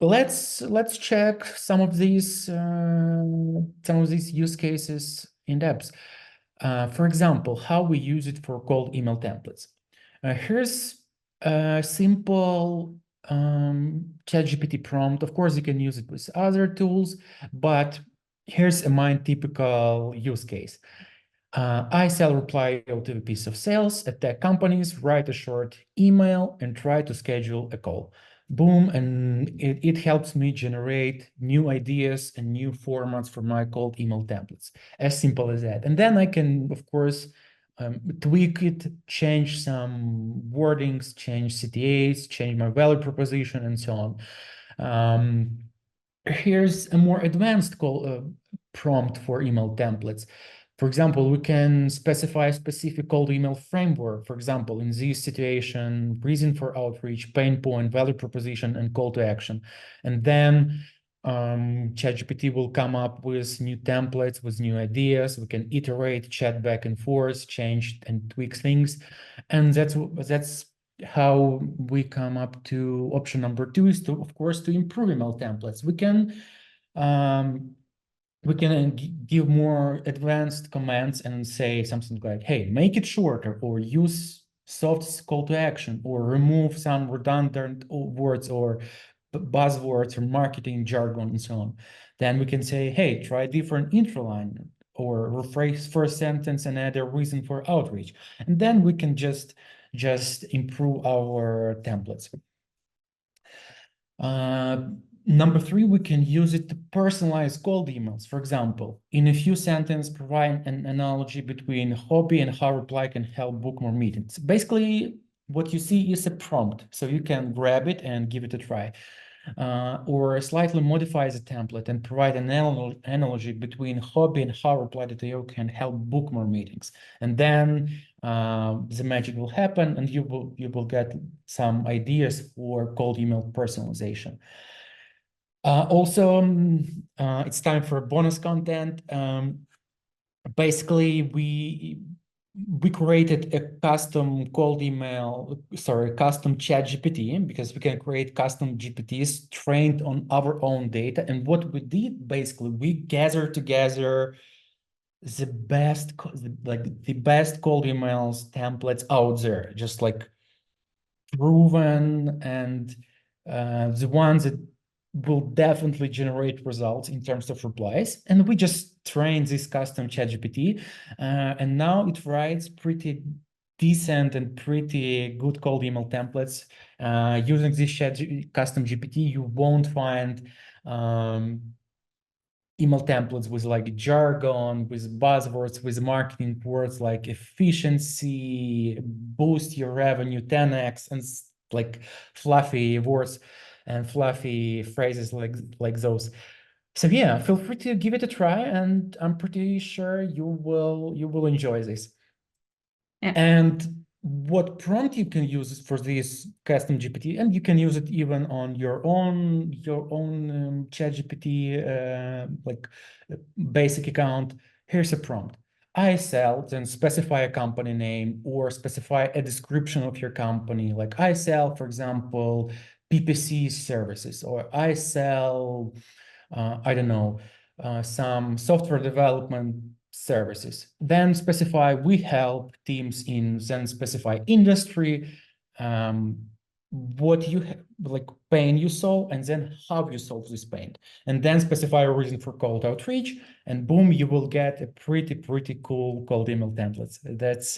let's check some of these use cases in depth. For example, how we use it for cold email templates. Here's a simple ChatGPT prompt. Of course, you can use it with other tools, but here's my typical use case. I sell reply to a piece of sales at tech companies, write a short email and try to schedule a call. Boom, and it helps me generate new ideas and new formats for my cold email templates. As simple as that. And then I can, of course, tweak it, change some wordings, change CTAs, change my value proposition, and so on. Here's a more advanced prompt for email templates. For example, we can specify a specific cold email framework. For example, in this situation, reason for outreach, pain point, value proposition, and call to action. And then ChatGPT will come up with new templates, with new ideas. We can iterate, chat back and forth, change and tweak things. And that's how we come up to option number 2 is to, of course, to improve email templates. We can give more advanced commands and say something like, hey, make it shorter, or use soft call to action, or remove some redundant words or buzzwords or marketing jargon and so on. Then we can say, hey, try different intro line, or rephrase first sentence and add a reason for outreach. And then we can just improve our templates. Number 3, we can use it to personalize cold emails. For example, in a few sentences, provide an analogy between hobby and how reply can help book more meetings. Basically, what you see is a prompt, so you can grab it and give it a try. Or slightly modify the template and provide an analogy between hobby and how reply.io can help book more meetings. And then the magic will happen, and you will get some ideas for cold email personalization. Also, it's time for bonus content. Basically, we created a custom custom chat GPT, because we can create custom GPTs trained on our own data. And what we did, basically, we gathered together the best cold emails templates out there, just like proven, and the ones that will definitely generate results in terms of replies. And we just trained this custom ChatGPT, and now it writes pretty decent and pretty good cold email templates. Using this custom GPT, you won't find email templates with like jargon, with buzzwords, with marketing words like efficiency, boost your revenue 10x, and like fluffy words and fluffy phrases like those. So yeah, feel free to give it a try, and I'm pretty sure you will enjoy this. Yeah. And what prompt you can use for this custom GPT, and you can use it even on your own ChatGPT like basic account. Here's a prompt. I sell, then specify a company name or specify a description of your company. Like I sell, for example, PPC services, or I sell, I don't know, some software development services. Then specify we help teams in, then specify industry, what you like pain you solve, and then how you solve this pain, and then specify a reason for cold outreach, and boom, you will get a pretty cool cold email templates. That's